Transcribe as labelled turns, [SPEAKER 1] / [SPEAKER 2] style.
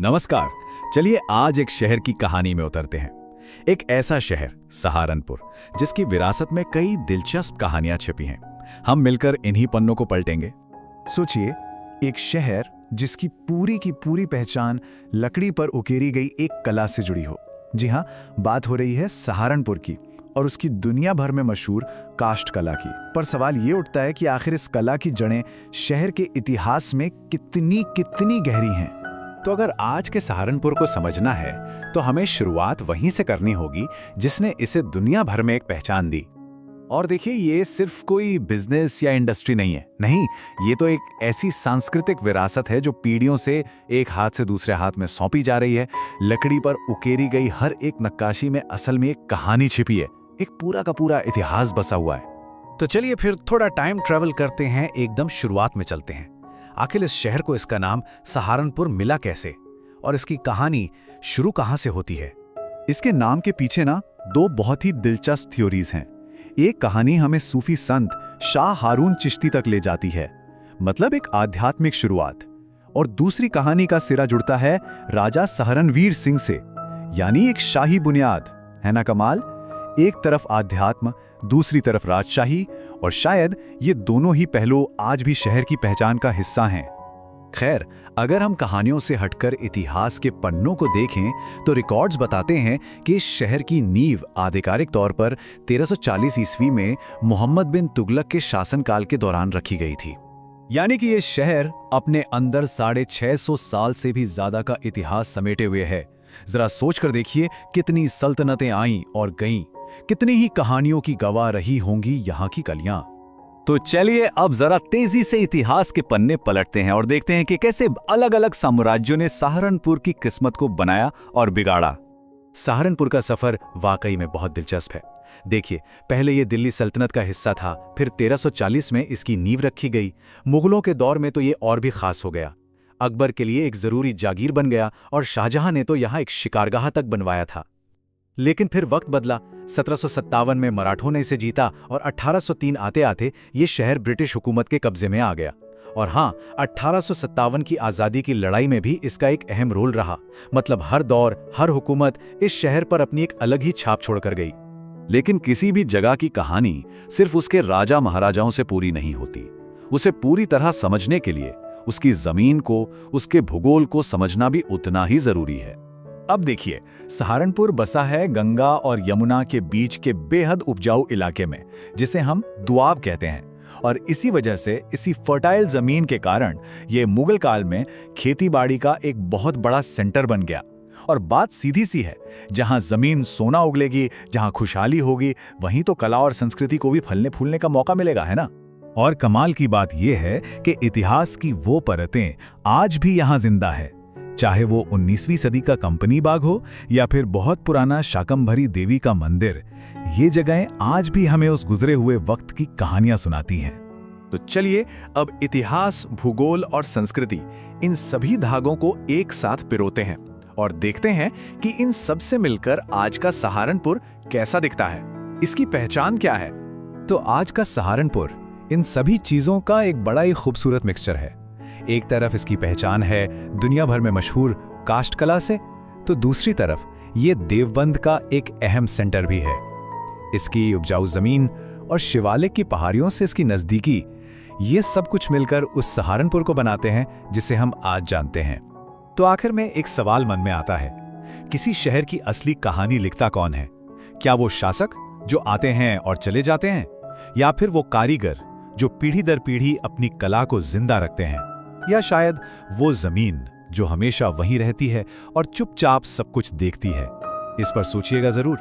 [SPEAKER 1] नमस्कार। चलिए आज एक शहर की कहानी में उतरते हैं। एक ऐसा शहर सहारनपुर जिसकी विरासत में कई दिलचस्प कहानियां छिपी हैं। हम मिलकर इन्हीं पन्नों को पलटेंगे।
[SPEAKER 2] सोचिए, एक शहर जिसकी पूरी की पूरी पहचान लकड़ी पर उकेरी गई एक कला से जुड़ी हो। जी हाँ, बात हो रही है सहारनपुर की और उसकी दुनिया भर में मशहूर काष्ठ कला की। पर सवाल ये उठता है कि आखिर इस कला की जड़ें शहर के इतिहास में कितनी कितनी गहरी हैं।
[SPEAKER 3] तो अगर आज के सहारनपुर को समझना है तो हमें शुरुआत वहीं से करनी होगी जिसने इसे दुनिया भर में एक पहचान दी।
[SPEAKER 2] और देखिए, ये सिर्फ कोई बिजनेस या इंडस्ट्री नहीं है। नहीं, ये तो एक ऐसी सांस्कृतिक विरासत है जो पीढ़ियों से एक हाथ से दूसरे हाथ में सौंपी जा रही है। लकड़ी पर उकेरी गई हर एक नक्काशी में असल में एक कहानी छिपी है, एक पूरा का पूरा इतिहास बसा हुआ है।
[SPEAKER 3] तो चलिए फिर थोड़ा टाइम ट्रेवल करते हैं, एकदम शुरुआत में चलते हैं। आखिर इस शहर को इसका नाम सहारनपुर मिला कैसे और इसकी कहानी शुरू कहां से होती है?
[SPEAKER 2] इसके नाम के पीछे ना दो बहुत ही दिलचस्प थ्योरीज हैं। एक कहानी हमें सूफी संत शाह हारून चिश्ती तक ले जाती है, मतलब एक आध्यात्मिक शुरुआत। और दूसरी कहानी का सिरा जुड़ता है राजा सहारनवीर सिंह से, यानी एक शाही बुनियाद। है ना कमाल? एक तरफ आध्यात्म, दूसरी तरफ राजशाही, और शायद ये दोनों ही पहलू आज भी शहर की पहचान का हिस्सा हैं। खैर, अगर हम कहानियों से हटकर इतिहास के पन्नों को देखें तो रिकॉर्ड्स बताते हैं कि इस शहर की नींव आधिकारिक तौर पर 1340 ईस्वी में मोहम्मद बिन तुगलक के शासनकाल के दौरान रखी गई थी। यानी कि ये शहर अपने अंदर 650 साल से भी ज्यादा का इतिहास समेटे हुए है। जरा सोचकर देखिए, कितनी सल्तनतें आईं और गईं, कितनी ही कहानियों की गवाह रही होंगी यहाँ की कलियां।
[SPEAKER 1] तो चलिए अब जरा तेजी से इतिहास के पन्ने पलटते हैं और देखते हैं कि कैसे अलग अलग साम्राज्यों ने सहारनपुर की किस्मत को बनाया और बिगाड़ा।
[SPEAKER 3] सहारनपुर का सफर वाकई में बहुत दिलचस्प है। देखिए, पहले ये दिल्ली सल्तनत का हिस्सा था, फिर 1340 में इसकी नींव रखी गई। मुगलों के दौर में तो ये और भी खास हो गया। अकबर के लिए एक जरूरी जागीर बन गया और शाहजहां ने तो यहाँ एक शिकारगाह तक बनवाया था। लेकिन फिर वक्त बदला। 1757 में मराठों ने इसे जीता और 1803 आते आते ये शहर ब्रिटिश हुकूमत के कब्जे में आ गया। और हाँ, 1857 की आज़ादी की लड़ाई में भी इसका एक अहम रोल रहा। मतलब हर दौर, हर हुकूमत इस शहर पर अपनी एक अलग ही छाप छोड़कर गई।
[SPEAKER 1] लेकिन किसी भी जगह की कहानी सिर्फ उसके राजा महाराजाओं से पूरी नहीं होती। उसे पूरी तरह समझने के लिए उसकी जमीन को, उसके भूगोल को समझना भी उतना ही जरूरी है।
[SPEAKER 2] अब देखिए, सहारनपुर बसा है गंगा और यमुना के बीच के बेहद उपजाऊ इलाके में, जिसे हम दुआब कहते हैं। और इसी वजह से, इसी फर्टाइल जमीन के कारण ये मुगल काल में खेतीबाड़ी का एक बहुत बड़ा सेंटर बन गया। और बात सीधी सी है, जहां जमीन सोना उगलेगी, जहां खुशहाली होगी, वहीं तो कला और संस्कृति को भी फलने फूलने का मौका मिलेगा, है ना? और कमाल की बात यह है कि इतिहास की वो परतें आज भी यहां जिंदा है। चाहे वो 19वीं सदी का कंपनी बाग हो या फिर बहुत पुराना शाकंभरी देवी का मंदिर, ये जगहें आज भी हमें उस गुजरे हुए वक्त की कहानियां सुनाती हैं। तो चलिए अब इतिहास, भूगोल और संस्कृति, इन सभी धागों को एक साथ पिरोते हैं और देखते हैं कि इन सब से मिलकर आज का सहारनपुर कैसा दिखता है, इसकी पहचान क्या है। तो आज का सहारनपुर इन सभी चीजों का एक बड़ा ही खूबसूरत मिक्सचर है। एक तरफ इसकी पहचान है दुनिया भर में मशहूर काष्ठ कला से, तो दूसरी तरफ ये देवबंद का एक अहम सेंटर भी है। इसकी उपजाऊ जमीन और शिवालिक की पहाड़ियों से इसकी नजदीकी, ये सब कुछ मिलकर उस सहारनपुर को बनाते हैं जिसे हम आज जानते हैं। तो आखिर में एक सवाल मन में आता है, किसी शहर की असली कहानी लिखता कौन है? क्या वो शासक जो आते हैं और चले जाते हैं, या फिर वो कारीगर जो पीढ़ी दर पीढ़ी अपनी कला को जिंदा रखते हैं, या शायद वो जमीन जो हमेशा वहीं रहती है और चुपचाप सब कुछ देखती है? इस पर सोचिएगा जरूर।